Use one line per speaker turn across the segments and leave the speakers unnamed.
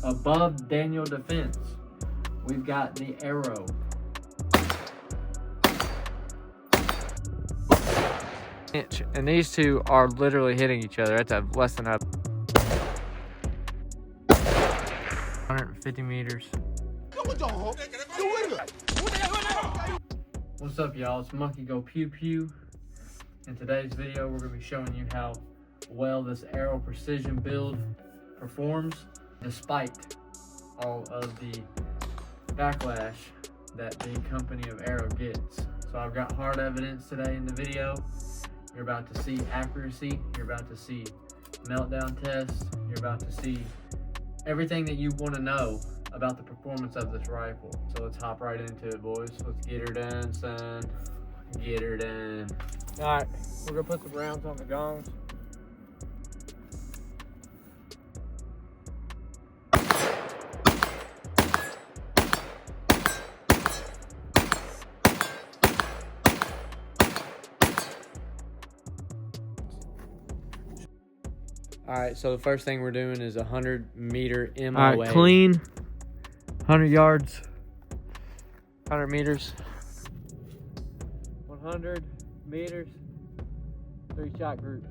above Daniel Defense, we've got the Aero. And these two are literally hitting each other. That's a less than a 150 meters. What's up, y'all? It's Monkey Go Pew Pew. In today's video, we're going to be showing you how well this Aero Precision build performs despite all of the backlash that the company of Aero gets. So I've got hard evidence today in the video. You're about to see accuracy, you're about to see meltdown tests, you're about to see everything that you want to know about the performance of this rifle. So let's hop right into it, boys. Let's get her done, son. Get her done. All right, we're gonna put some rounds on the gongs. All right, so the first thing we're doing is a 100-meter MOA. All right, clean, 100 yards, 100 meters. 100 meters, 3-shot group.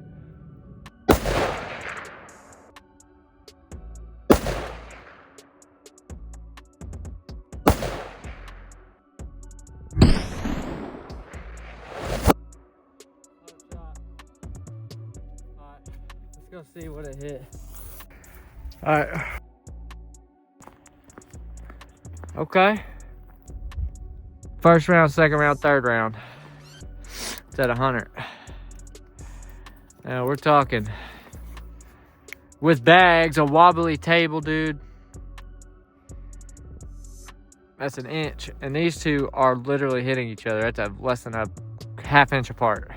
Go see what it hit. All right. Okay. First round, second round, third round. It's at 100. Now we're talking with bags, a wobbly table, dude. That's an inch, and these two are literally hitting each other. That's a less than a ½ inch apart.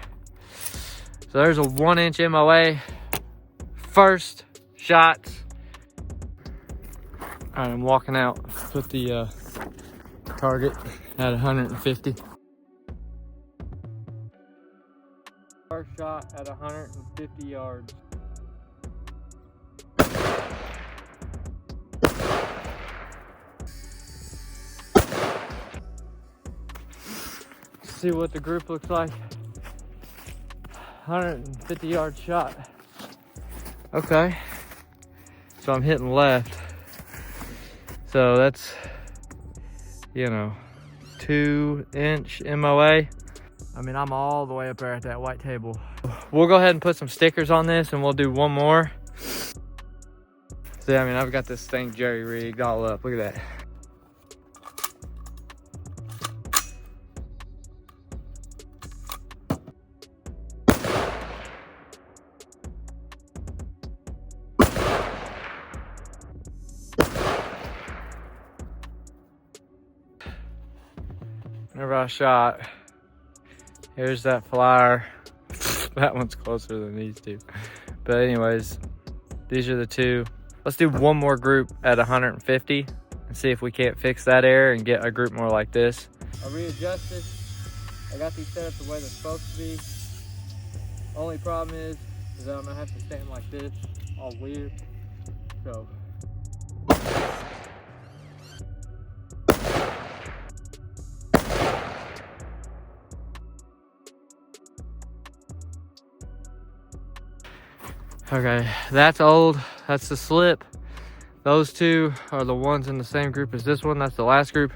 So there's a 1-inch MOA. First shot. All right, I'm walking out. Put the target at 150. First shot at 150 yards. See what the group looks like. 150-yard shot. Okay, so I'm hitting left. So that's, 2-inch MOA. I mean, I'm all the way up there at that white table. We'll go ahead and put some stickers on this and we'll do one more. See, I mean, I've got this thing jerry-rigged all up. Look at that. Whenever I shot, here's that flyer. That one's closer than these two. But anyways, these are the two. Let's do one more group at 150 and see if we can't fix that error and get a group more like this. I readjusted. I got these set up the way they're supposed to be. Only problem is that I'm gonna have to stand like this, all weird. So. Okay, that's old. That's the slip. Those two are the ones in the same group as this one. That's the last group.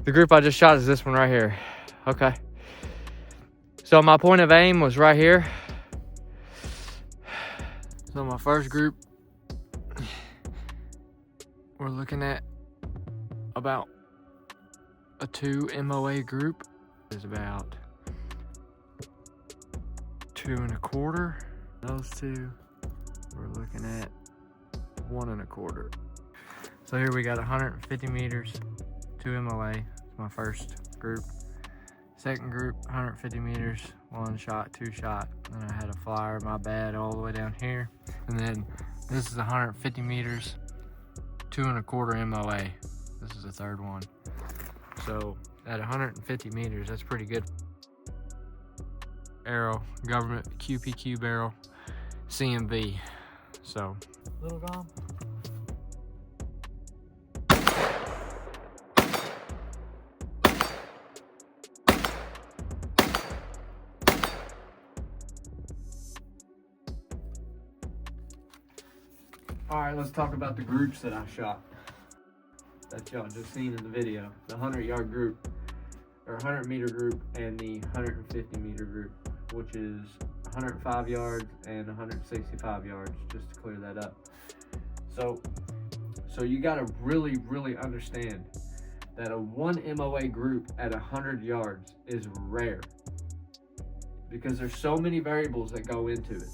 The group I just shot is this one right here. Okay. So my point of aim was right here. So my first group, we're looking at about a 2 MOA group. Is about 2 1/4. Those two, we're looking at 1 1/4. So here we got 150 meters, 2 MOA. It's my first group. Second group, 150 meters, 1 shot, 2 shot. Then I had a flyer, my bad, all the way down here. And then this is 150 meters, 2 1/4 MOA. This is the third one. So at 150 meters, that's pretty good. Aero government QPQ barrel CMV. So little gone. All right, let's talk about the groups that I shot that y'all just seen in the video. The 100-yard group, or 100-meter group, and the 150-meter group, which is 105 yards and 165 yards, just to clear that up. So you gotta really understand that a 1 MOA group at 100 yards is rare, because there's so many variables that go into it.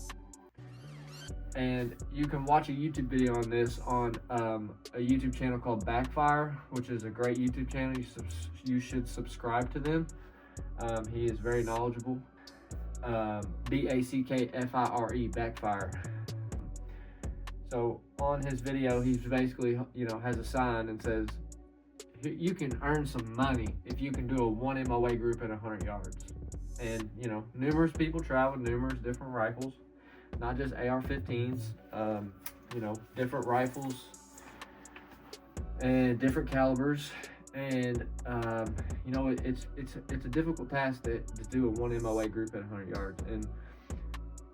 And you can watch a YouTube video on this on a YouTube channel called Backfire, which is a great YouTube channel. You should subscribe to them. He is very knowledgeable. Backfire, Backfire. So on his video, he's basically, has a sign and says, you can earn some money if you can do a 1 MOA group at 100 yards. And, numerous people try with numerous different rifles, not just AR-15s, different rifles and different calibers. And, it's a difficult task to do a 1 MOA group at 100 yards. And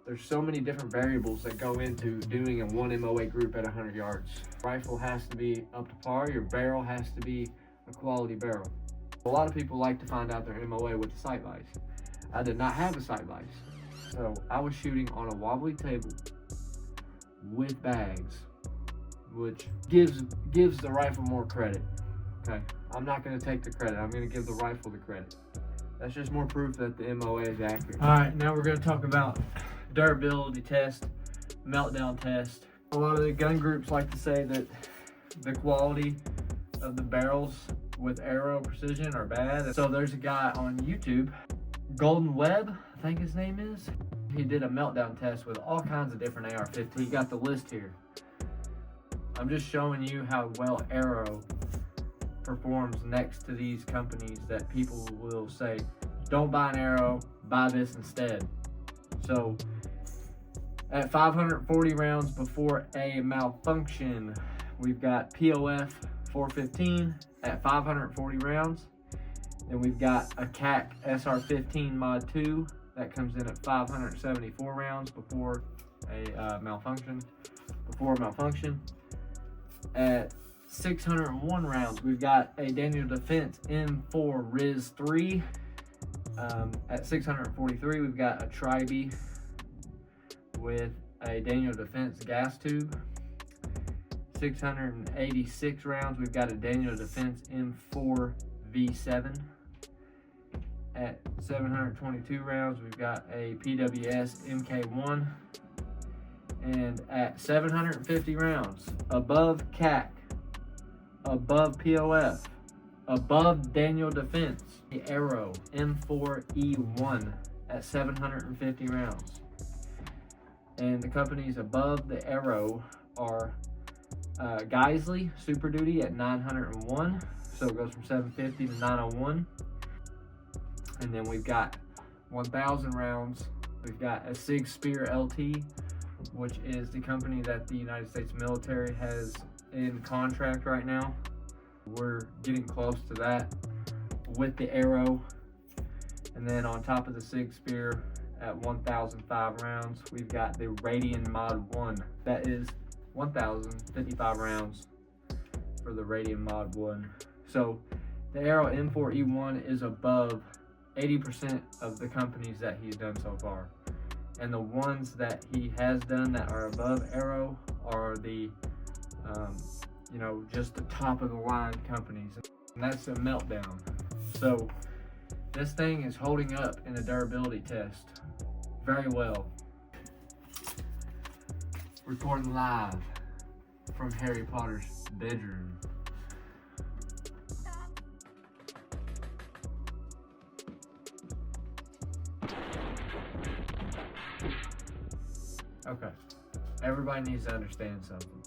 there's so many different variables that go into doing a 1 MOA group at 100 yards. Rifle has to be up to par. Your barrel has to be a quality barrel. A lot of people like to find out their MOA with the sight vise. I did not have a sight vise, so I was shooting on a wobbly table with bags, which gives the rifle more credit. Okay, I'm not going to take the credit. I'm going to give the rifle the credit. That's just more proof that the MOA is accurate. All right, now we're going to talk about durability test, meltdown test. A lot of the gun groups like to say that the quality of the barrels with Aero Precision are bad. So there's a guy on YouTube, Golden Web, I think his name is. He did a meltdown test with all kinds of different AR-15. He got the list here. I'm just showing you how well Aero performs next to these companies that people will say, don't buy an Aero, buy this instead. So at 540 rounds before a malfunction, we've got POF 415 at 540 rounds. Then we've got a CAC SR-15 Mod 2 that comes in at 574 rounds before a malfunction. At 601 rounds, we've got a Daniel Defense M4 Riz 3. At 643, we've got a Tribe with a Daniel Defense gas tube. 686 rounds, we've got a Daniel Defense M4 V7. At 722 rounds, we've got a PWS MK1. And at 750 rounds, above CAC, above POF, above Daniel Defense, the Aero M4E1 at 750 rounds. And the companies above the Aero are Geisley Super Duty at 901, so it goes from 750 to 901. And then we've got 1,000 rounds. We've got a Sig Spear LT, which is the company that the United States military has in contract right now. We're getting close to that with the Aero. And then on top of the Sig Spear at 1,005 rounds, we've got the Radian Mod 1. That is 1,055 rounds for the Radian Mod 1. So the Aero M4E1 is above 80% of the companies that he's done so far. And the ones that he has done that are above Aero are the, just the top of the line companies. And that's a meltdown. So this thing is holding up in a durability test very well. Recording live from Harry Potter's bedroom. Okay, everybody needs to understand something.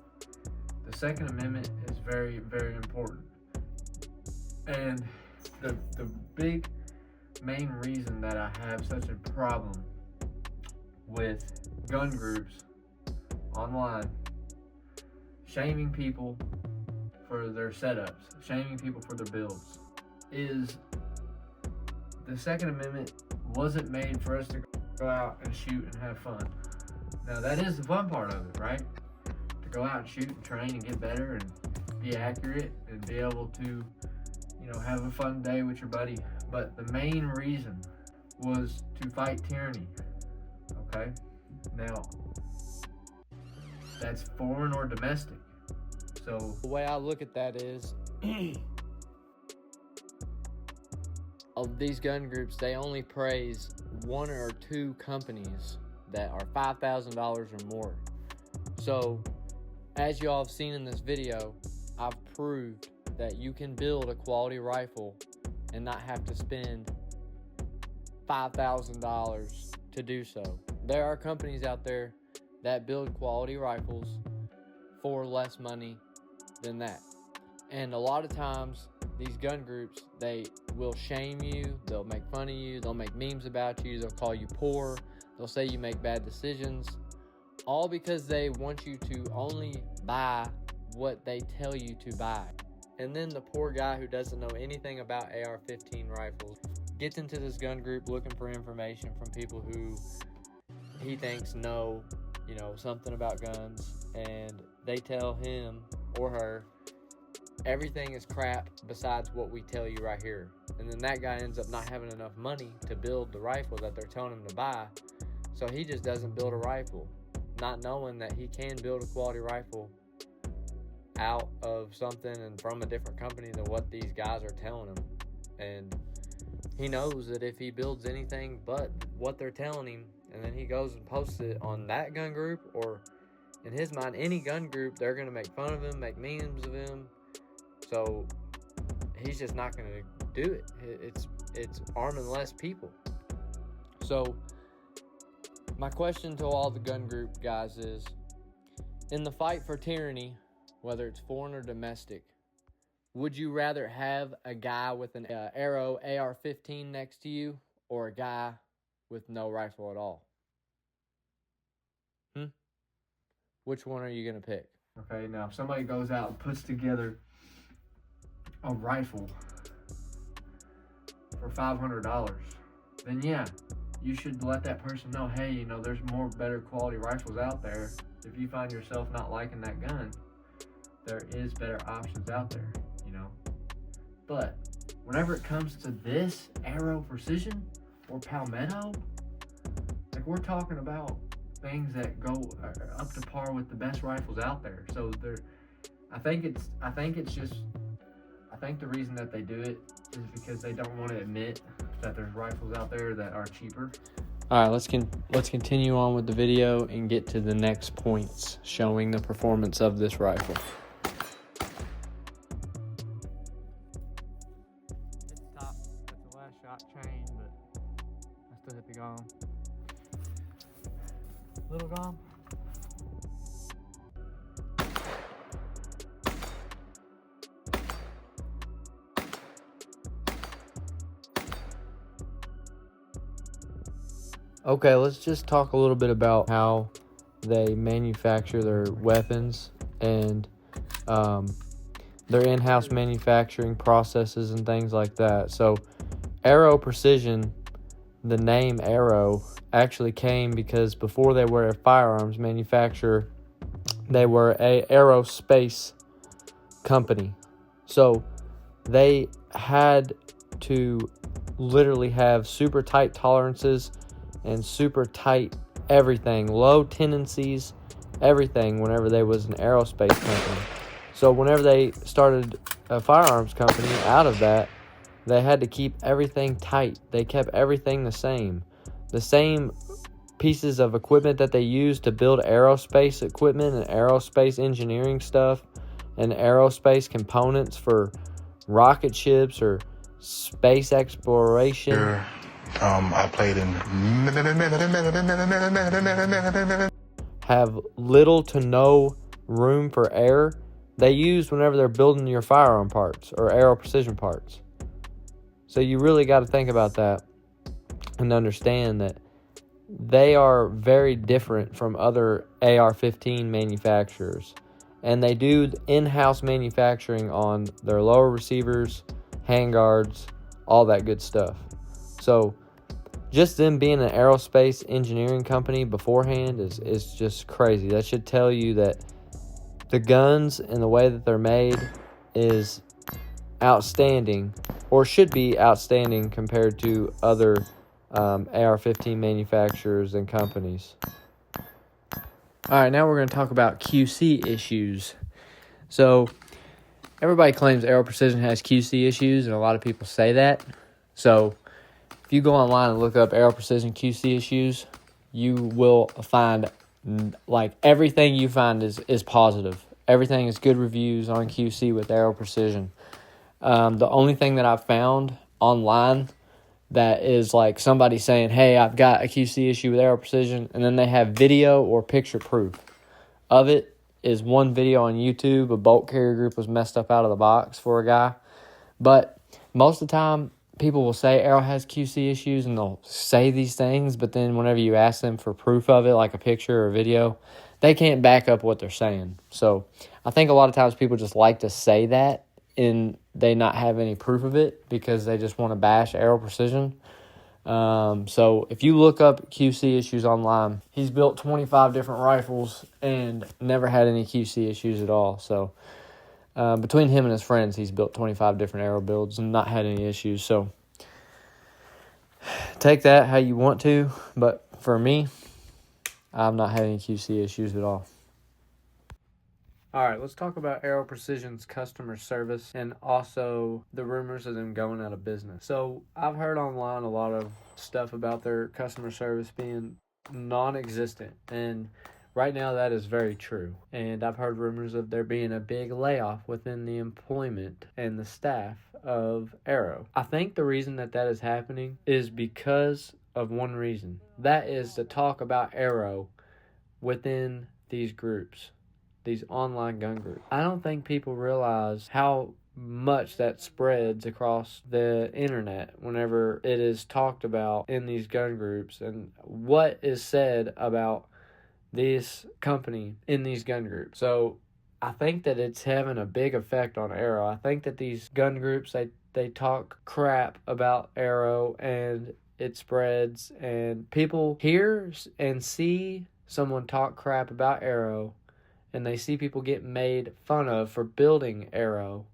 The Second Amendment is very, very important. And the big main reason that I have such a problem with gun groups online shaming people for their setups, shaming people for their builds, is the Second Amendment wasn't made for us to go out and shoot and have fun. Now that is the fun part of it, right? To go out and shoot and train and get better and be accurate and be able to, have a fun day with your buddy. But the main reason was to fight tyranny. Okay? Now, that's foreign or domestic. So
the way I look at that is, of these gun groups, they only praise one or two companies that are $5,000 or more. So, as you all have seen in this video, I've proved that you can build a quality rifle and not have to spend $5,000 to do so. There are companies out there that build quality rifles for less money than that. And a lot of times, these gun groups, they will shame you, they'll make fun of you, they'll make memes about you, they'll call you poor, they'll say you make bad decisions, all because they want you to only buy what they tell you to buy. And then the poor guy who doesn't know anything about AR-15 rifles gets into this gun group looking for information from people who he thinks know, something about guns, and they tell him or her everything is crap besides what we tell you right here. And then that guy ends up not having enough money to build the rifle that they're telling him to buy, so he just doesn't build a rifle, not knowing that he can build a quality rifle out of something and from a different company than what these guys are telling him. And he knows that if he builds anything but what they're telling him, and then he goes and posts it on that gun group, or in his mind, any gun group, they're going to make fun of him, make memes of him. So he's just not going to do it. It's arming less people. So my question to all the gun group guys is, in the fight for tyranny, whether it's foreign or domestic, would you rather have a guy with an Aero AR-15 next to you, or a guy with no rifle at all? Which one are you going to pick?
Okay, now if somebody goes out and puts together a rifle for $500, then yeah, you should let that person know, hey, there's more better quality rifles out there. If you find yourself not liking that gun, there is better options out there, But whenever it comes to this Aero Precision or Palmetto, like, we're talking about things that go up to par with the best rifles out there. So I think the reason that they do it is because they don't want to admit that there's rifles out there that are cheaper.
All right, let's continue on with the video and get to the next points showing the performance of this rifle.
Hit the top, that's the last shot chain, but I still hit the gong. Little gong.
Okay, let's just talk a little bit about how they manufacture their weapons and their in-house manufacturing processes and things like that. So Aero Precision, the name Aero, actually came because before they were a firearms manufacturer, they were a aerospace company. So they had to literally have super tight tolerances and super tight everything, low tendencies, everything whenever they was an aerospace company. So whenever they started a firearms company out of that, they had to keep everything tight. They kept everything the same. The same pieces of equipment that they used to build aerospace equipment and aerospace engineering stuff and aerospace components for rocket ships or space exploration.
I played in.
Have little to no room for error. They use whenever they're building your firearm parts or Aero Precision parts. So you really got to think about that and understand that they are very different from other AR-15 manufacturers. And they do in-house manufacturing on their lower receivers, handguards, all that good stuff. So just them being an aerospace engineering company beforehand is just crazy. That should tell you that The guns and the way that they're made is outstanding, or should be outstanding compared to other AR-15 manufacturers and companies. All right, now we're going to talk about QC issues. So everybody claims Aero Precision has QC issues, and a lot of people say that. So if you go online and look up Aero Precision QC issues, you will find, like, everything you find is positive. Everything is good reviews on QC with Aero Precision. The only thing that I've found online that is like somebody saying, hey, I've got a QC issue with Aero Precision, and then they have video or picture proof of it, is one video on YouTube. A bolt carrier group was messed up out of the box for a guy. But most of the time, people will say Aero has QC issues, and they'll say these things, but then whenever you ask them for proof of it, like a picture or a video, they can't back up what they're saying. So I think a lot of times people just like to say that, and they not have any proof of it because they just want to bash Aero Precision. So if you look up QC issues online, he's built 25 different rifles and never had any QC issues at all. So between him and his friends, he's built 25 different Aero builds and not had any issues. So take that how you want to, but for me, I've not had any QC issues at all. All right, let's talk about Aero Precision's customer service and also the rumors of them going out of business. So I've heard online a lot of stuff about their customer service being non-existent, and right now that is very true. And I've heard rumors of there being a big layoff within the employment and the staff of Aero. I think the reason that is happening is because of one reason. That is to talk about Aero within these groups, these online gun groups. I don't think people realize how much that spreads across the internet whenever it is talked about in these gun groups, and what is said about this company in these gun groups. So I think that it's having a big effect on Aero. I think that these gun groups, they talk crap about Aero, and it spreads, and people hear and see someone talk crap about Aero, and they see people get made fun of for building Aero,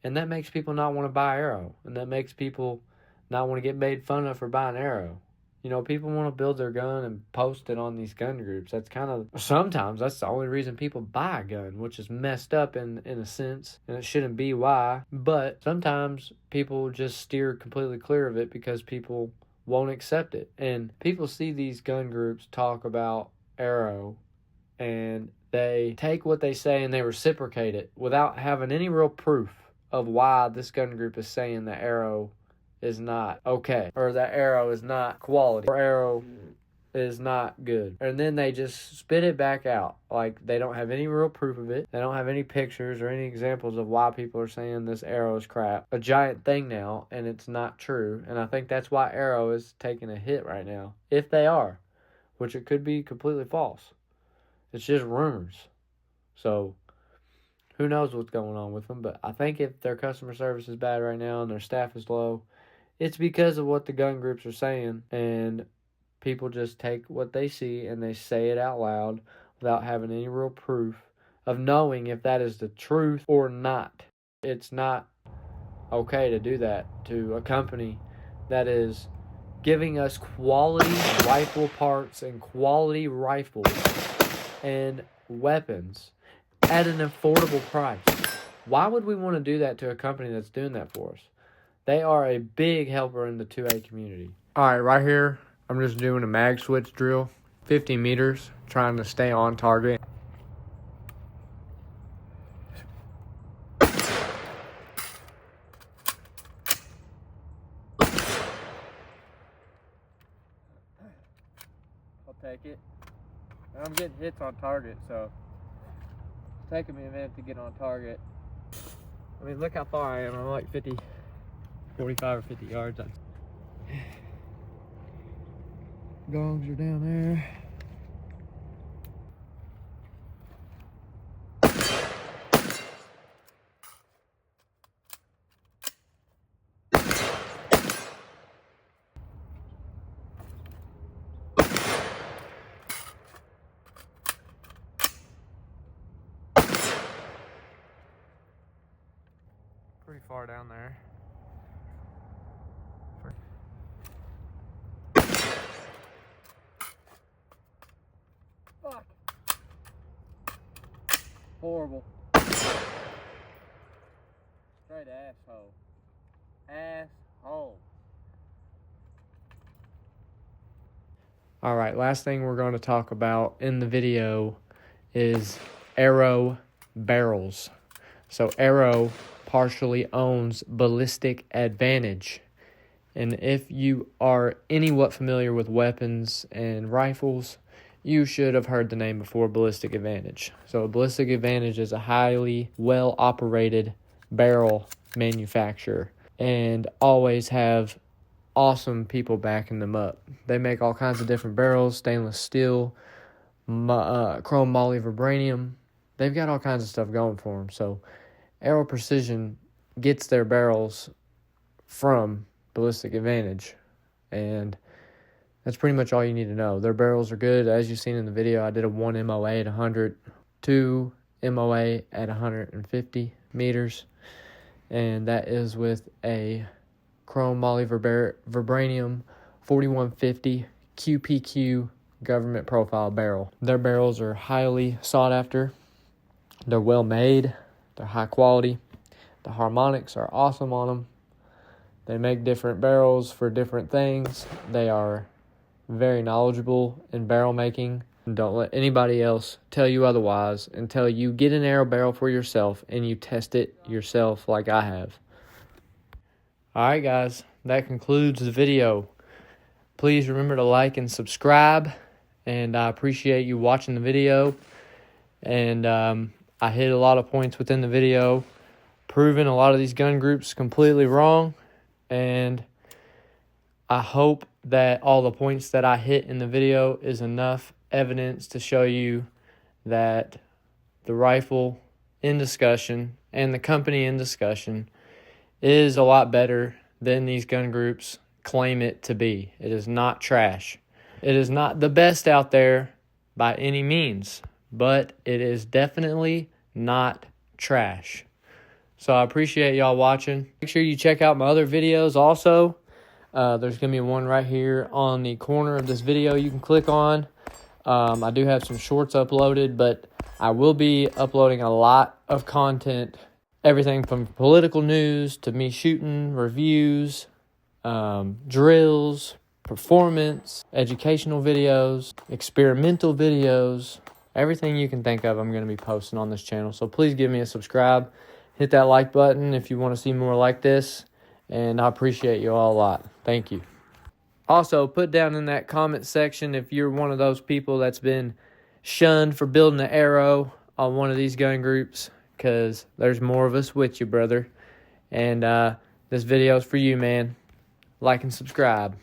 and that makes people not want to buy Aero, and that makes people not want to get made fun of for buying Aero. You know, people want to build their gun and post it on these gun groups. That's kind of, sometimes that's the only reason people buy a gun, which is messed up in a sense, and it shouldn't be why. But sometimes people just steer completely clear of it because people won't accept it. And people see these gun groups talk about Aero, and they take what they say and they reciprocate it without having any real proof of why this gun group is saying that Aero is not okay, or that Aero is not quality, or Aero is not good. And then they just spit it back out. Like, they don't have any real proof of it. They don't have any pictures or any examples of why people are saying this Aero is crap. A giant thing now, and it's not true. And I think that's why Aero is taking a hit right now, if they are, which it could be completely false. It's just rumors. So who knows what's going on with them. But I think if their customer service is bad right now and their staff is low, it's because of what the gun groups are saying. And people just take what they see and they say it out loud without having any real proof of knowing if that is the truth or not. It's not okay to do that to a company that is giving us quality rifle parts and quality rifles and weapons at an affordable price. Why would we want to do that to a company that's doing that for us? They are a big helper in the 2A community. All right, right here, I'm just doing a mag switch drill, 50 meters, trying to stay on target. I'll take it. And I'm getting hits on target, so it's taking me a minute to get on target. I mean, look how far I am. I'm like 45 or 50 yards. Gongs are down there. pretty far down there.
Fuck. Horrible. Straight asshole. Asshole.
All right, last thing we're going to talk about in the video is Aero barrels. So Aero partially owns Ballistic Advantage. And if you are anywhat familiar with weapons and rifles, you should have heard the name before, Ballistic Advantage. So Ballistic Advantage is a highly well-operated barrel manufacturer and always have awesome people backing them up. They make all kinds of different barrels, stainless steel, chrome moly vibranium. They've got all kinds of stuff going for them. So Aero Precision gets their barrels from Ballistic Advantage, and that's pretty much all you need to know. Their barrels are good. As you've seen in the video, I did a 1 MOA at 100, 2 MOA at 150 meters, and that is with a chrome moly vibranium 4150 QPQ government profile barrel. Their barrels are highly sought after. They're well made. They're high quality. The harmonics are awesome on them. They make different barrels for different things. They are very knowledgeable in barrel making. Don't let anybody else tell you otherwise until you get an Aero barrel for yourself and you test it yourself like I have. Alright guys, that concludes the video. Please remember to like and subscribe, and I appreciate you watching the video. And I hit a lot of points within the video, proving a lot of these gun groups completely wrong. And I hope that all the points that I hit in the video is enough evidence to show you that the rifle in discussion and the company in discussion is a lot better than these gun groups claim it to be. It is not trash. It is not the best out there by any means, but it is definitely not trash. So I appreciate y'all watching. Make sure you check out my other videos also. There's going to be one right here on the corner of this video you can click on. I do have some shorts uploaded, but I will be uploading a lot of content. Everything from political news to me shooting, reviews, drills, performance, educational videos, experimental videos. Everything you can think of I'm going to be posting on this channel. So please give me a subscribe. Hit that like button if you want to see more like this. And I appreciate you all a lot. Thank you. Also, put down in that comment section if you're one of those people that's been shunned for building an Aero on one of these gun groups, because there's more of us with you, brother. And this video is for you, man. Like and subscribe.